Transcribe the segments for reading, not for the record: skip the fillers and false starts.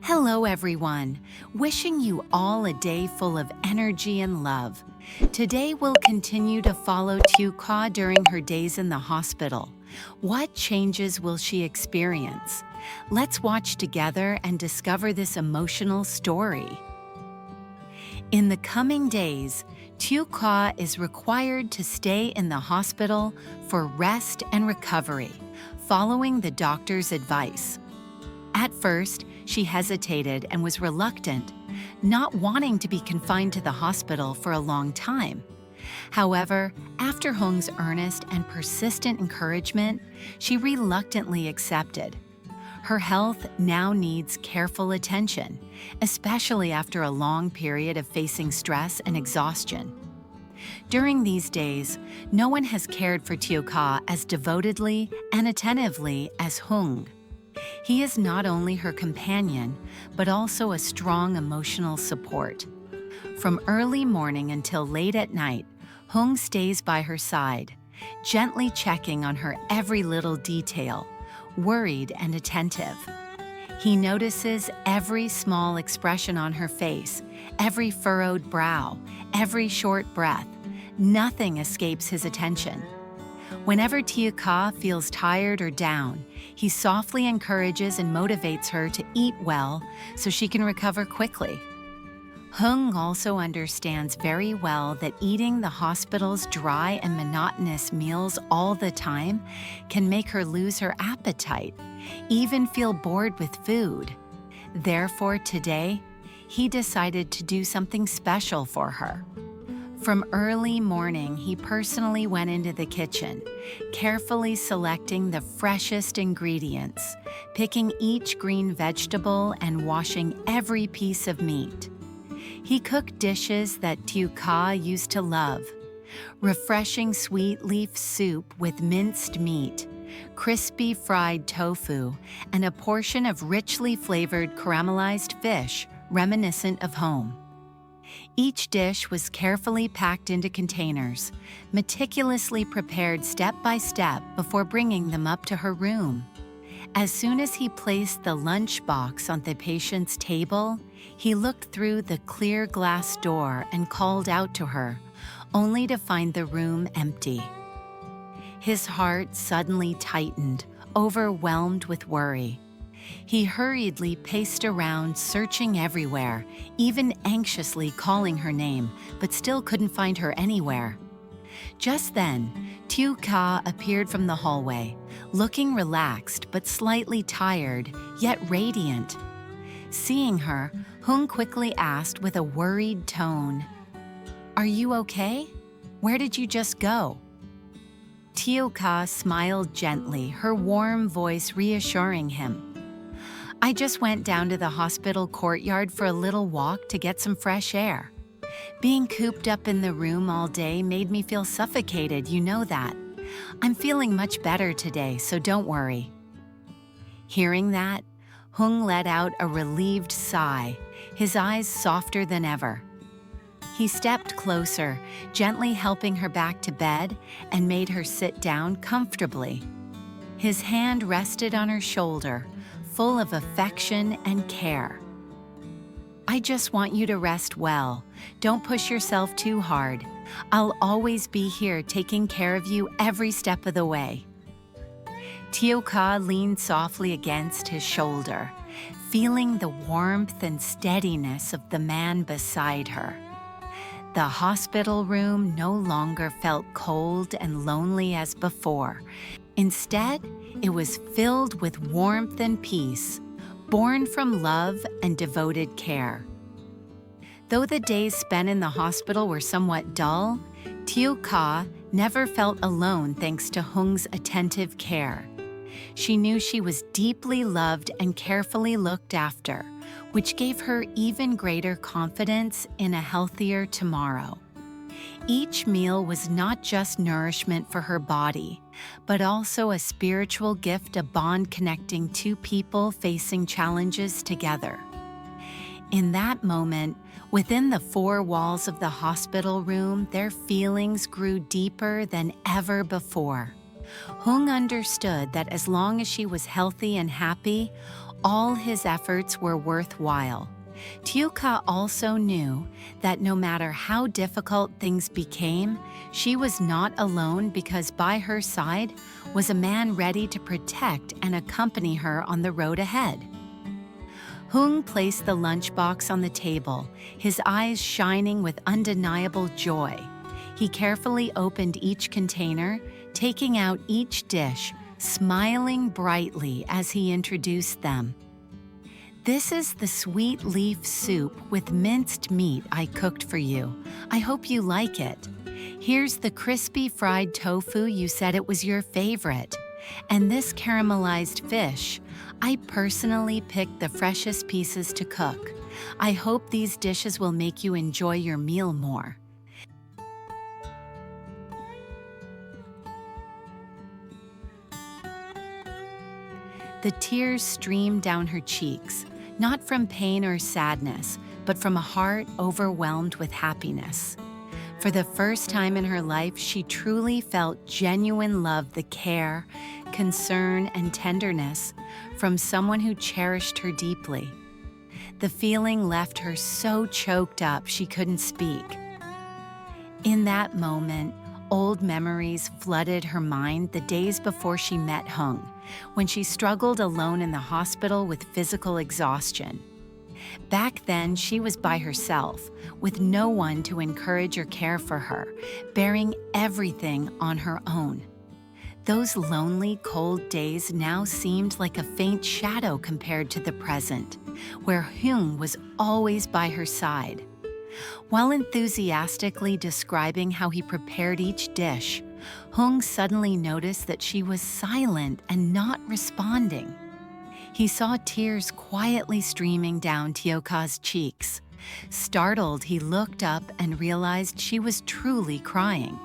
Hello, everyone. Wishing you all a day full of energy and love. Today, we'll continue to follow Ka during her days in the hospital. What changes will she experience? Let's watch together and discover this emotional story. In the coming days, Ka is required to stay in the hospital for rest and recovery, following the doctor's advice. At first, she hesitated and was reluctant, not wanting to be confined to the hospital for a long time. However, after Hung's earnest and persistent encouragement, she reluctantly accepted. Her health now needs careful attention, especially after a long period of facing stress and exhaustion. During these days, no one has cared for Ka as devotedly and attentively as Hung. He is not only her companion, but also a strong emotional support. From early morning until late at night, Hung stays by her side, gently checking on her every little detail, worried and attentive. He notices every small expression on her face, every furrowed brow, every short breath. Nothing escapes his attention. Whenever Ka feels tired or down, he softly encourages and motivates her to eat well so she can recover quickly. Hung also understands very well that eating the hospital's dry and monotonous meals all the time can make her lose her appetite, even feel bored with food. Therefore, today, he decided to do something special for her. From early morning, he personally went into the kitchen, carefully selecting the freshest ingredients, picking each green vegetable and washing every piece of meat. He cooked dishes that Ka used to love: refreshing sweet leaf soup with minced meat, crispy fried tofu, and a portion of richly flavored caramelized fish reminiscent of home. Each dish was carefully packed into containers, meticulously prepared step by step before bringing them up to her room. As soon as he placed the lunch box on the patient's table, he looked through the clear glass door and called out to her, only to find the room empty. His heart suddenly tightened, overwhelmed with worry. He hurriedly paced around, searching everywhere, even anxiously calling her name, but still couldn't find her anywhere. Just then, Ka appeared from the hallway, looking relaxed but slightly tired, yet radiant. Seeing her, Hung quickly asked with a worried tone, "Are you okay? Where did you just go?" Ka smiled gently, her warm voice reassuring him. "I just went down to the hospital courtyard for a little walk to get some fresh air. Being cooped up in the room all day made me feel suffocated, you know that. I'm feeling much better today, so don't worry." Hearing that, Hung let out a relieved sigh, his eyes softer than ever. He stepped closer, gently helping her back to bed, and made her sit down comfortably. His hand rested on her shoulder, full of affection and care. "I just want you to rest well. Don't push yourself too hard. I'll always be here taking care of you every step of the way." Ka leaned softly against his shoulder, feeling the warmth and steadiness of the man beside her. The hospital room no longer felt cold and lonely as before. Instead, it was filled with warmth and peace, born from love and devoted care. Though the days spent in the hospital were somewhat dull, Ka never felt alone thanks to Hung's attentive care. She knew she was deeply loved and carefully looked after, which gave her even greater confidence in a healthier tomorrow. Each meal was not just nourishment for her body, but also a spiritual gift, a bond connecting two people facing challenges together. In that moment, within the four walls of the hospital room, their feelings grew deeper than ever before. Hung understood that as long as she was healthy and happy, all his efforts were worthwhile. Tiuka also knew that no matter how difficult things became, she was not alone because by her side was a man ready to protect and accompany her on the road ahead. Hung placed the lunchbox on the table, his eyes shining with undeniable joy. He carefully opened each container, taking out each dish, smiling brightly as he introduced them. "This is the sweet leaf soup with minced meat I cooked for you. I hope you like it. Here's the crispy fried tofu you said it was your favorite. And this caramelized fish. I personally picked the freshest pieces to cook. I hope these dishes will make you enjoy your meal more." The tears streamed down her cheeks, not from pain or sadness, but from a heart overwhelmed with happiness. For the first time in her life, she truly felt genuine love, the care, concern, and tenderness from someone who cherished her deeply. The feeling left her so choked up she couldn't speak. In that moment, old memories flooded her mind the days before she met Hung, when she struggled alone in the hospital with physical exhaustion. Back then, she was by herself, with no one to encourage or care for her, bearing everything on her own. Those lonely, cold days now seemed like a faint shadow compared to the present, where Hung was always by her side. While enthusiastically describing how he prepared each dish, Hung suddenly noticed that she was silent and not responding. He saw tears quietly streaming down Tioka's cheeks. Startled, he looked up and realized she was truly crying.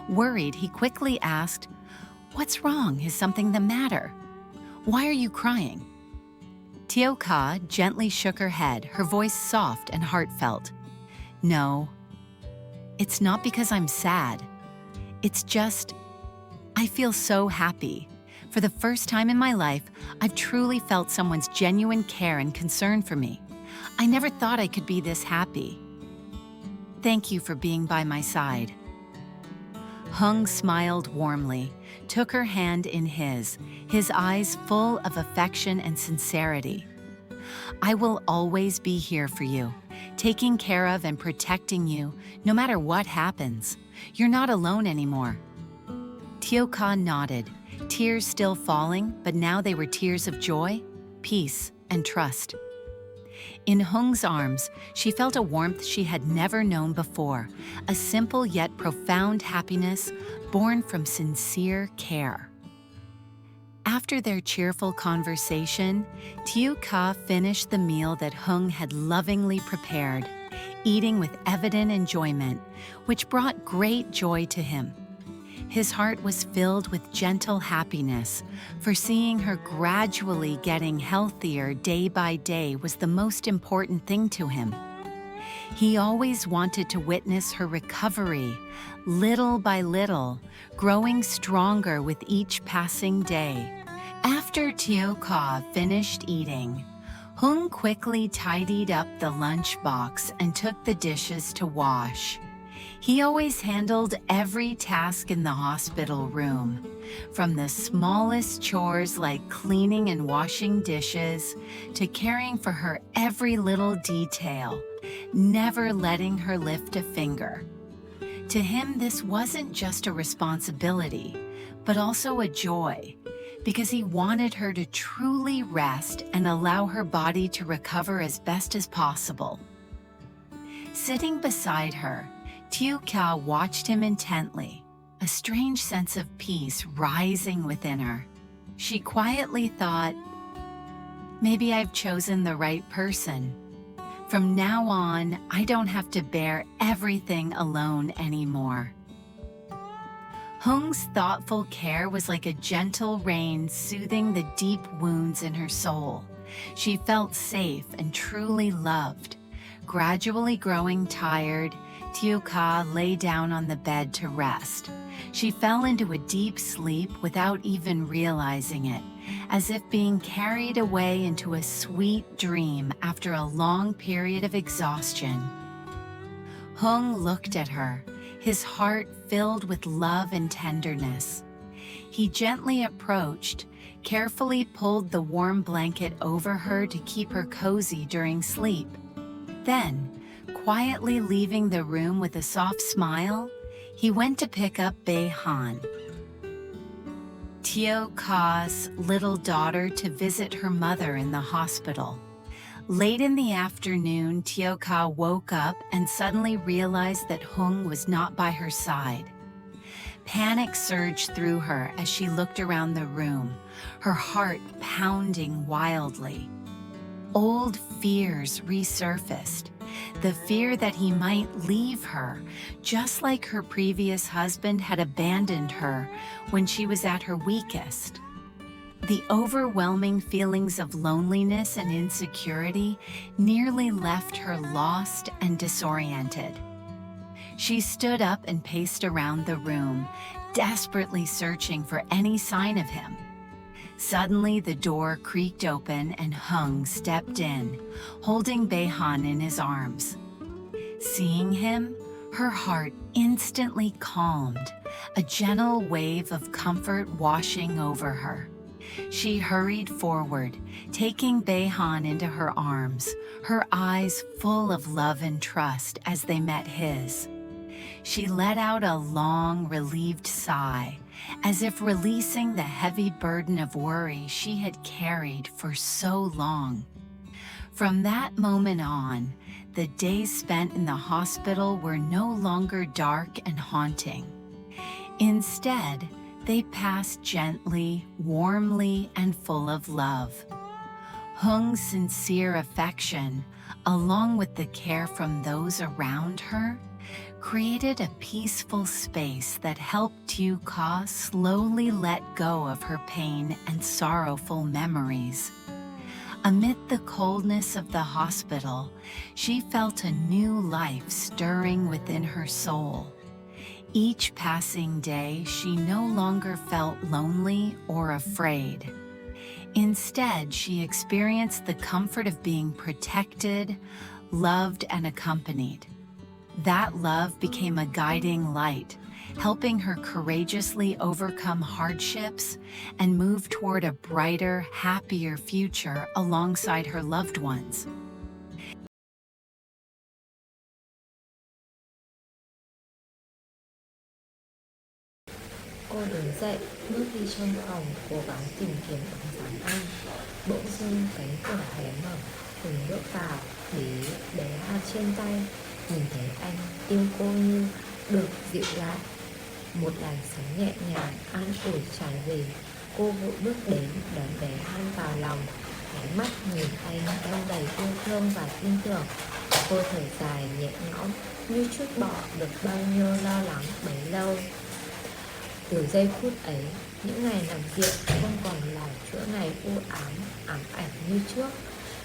Worried, he quickly asked, "What's wrong? Is something the matter? Why are you crying?" Tioka gently shook her head, her voice soft and heartfelt. "No, it's not because I'm sad. It's just, I feel so happy. For the first time in my life, I've truly felt someone's genuine care and concern for me. I never thought I could be this happy. Thank you for being by my side." Hung smiled warmly, took her hand in his eyes full of affection and sincerity. "I will always be here for you, taking care of and protecting you no matter what happens. You're not alone anymore." Tioka nodded, tears still falling, but now they were tears of joy, peace, and trust. In Hung's arms, she felt a warmth she had never known before, a simple yet profound happiness born from sincere care. After their cheerful conversation, Tioka finished the meal that Hung had lovingly prepared, eating with evident enjoyment, which brought great joy to him. His heart was filled with gentle happiness, for seeing her gradually getting healthier day by day was the most important thing to him. He always wanted to witness her recovery, little by little, growing stronger with each passing day. After Tioka finished eating, Hung quickly tidied up the lunchbox and took the dishes to wash. He always handled every task in the hospital room, from the smallest chores like cleaning and washing dishes to caring for her every little detail, never letting her lift a finger. To him, this wasn't just a responsibility, but also a joy, because he wanted her to truly rest and allow her body to recover as best as possible. Sitting beside her, Tioka watched him intently, a strange sense of peace rising within her. She quietly thought, "Maybe I've chosen the right person. From now on, I don't have to bear everything alone anymore." Hung's thoughtful care was like a gentle rain soothing the deep wounds in her soul. She felt safe and truly loved. Gradually growing tired, Tioka lay down on the bed to rest. She fell into a deep sleep without even realizing it, as if being carried away into a sweet dream after a long period of exhaustion. Hung looked at her, his heart filled with love and tenderness. He gently approached, carefully pulled the warm blanket over her to keep her cozy during sleep. Then, quietly leaving the room with a soft smile, he went to pick up Bae Han, Teo Ka's little daughter, to visit her mother in the hospital. Late in the afternoon, Teo Ka woke up and suddenly realized that Hung was not by her side. Panic surged through her as she looked around the room, her heart pounding wildly. Old fears resurfaced. The fear that he might leave her, just like her previous husband had abandoned her when she was at her weakest. The overwhelming feelings of loneliness and insecurity nearly left her lost and disoriented. She stood up and paced around the room, desperately searching for any sign of him. Suddenly, the door creaked open and Hung stepped in, holding Bae Han in his arms. Seeing him, her heart instantly calmed, a gentle wave of comfort washing over her. She hurried forward, taking Bae Han into her arms, her eyes full of love and trust as they met his. She let out a long, relieved sigh, as if releasing the heavy burden of worry she had carried for so long. From that moment on, the days spent in the hospital were no longer dark and haunting. Instead, they passed gently, warmly, and full of love. Hung's sincere affection, along with the care from those around her, created a peaceful space that helped Teo Ka slowly let go of her pain and sorrowful memories. Amid the coldness of the hospital, she felt a new life stirring within her soul. Each passing day, she no longer felt lonely or afraid. Instead, she experienced the comfort of being protected, loved, and accompanied. That love became a guiding light, helping her courageously overcome hardships and move toward a brighter, happier future alongside her loved ones. Cô đứng dậy, bước đi trong phòng, cố gắng tìm kiếm bóng dáng anh. Bỗng dưng cánh cửa hé mở, Hùng bước vào, bé Han trên tay. Nhìn thấy anh yêu cô như được dịu lại. Một làn sóng nhẹ nhàng an ủi tràn về. Cô vội bước đến đón bé Han vào lòng, ánh mắt nhìn anh đang đầy yêu thương và tin tưởng. Cô thở dài nhẹ nhõm như trút bỏ được bao nhiêu lo lắng bấy lâu. Từ giây phút ấy, những ngày nằm viện không còn là chuỗi ngày u ám, ám ảnh như trước.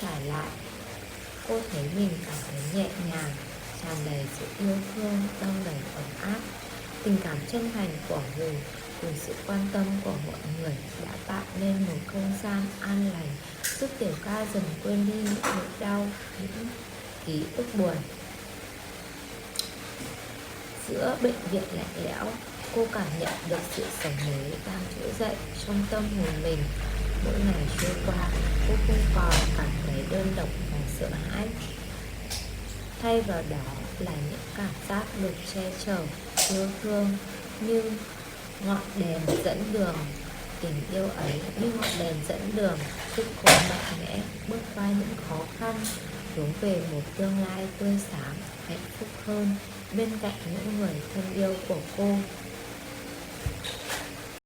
Trải lại, cô thấy mình cảm thấy nhẹ nhàng, tràn đầy sự yêu thương, đong đầy ấm áp. Tình cảm chân thành của Hùng cùng sự quan tâm của mọi người đã tạo nên một không gian an lành, giúp Tiểu Ca dần quên đi những nỗi đau, những ký ức buồn. Giữa bệnh viện lạnh lẽo, cô cảm nhận được sự sống mới đang trỗi dậy trong tâm hồn mình. Mỗi ngày trôi qua, cô không còn cảm thấy đơn độc và sợ hãi. Thay vào đó là những cảm giác được che chở, yêu thương như ngọn đèn dẫn đường. Tình yêu ấy như ngọn đèn dẫn đường giúp cô mạnh mẽ bước qua những khó khăn, hướng về một tương lai tươi sáng, hạnh phúc hơn bên cạnh những người thân yêu của cô.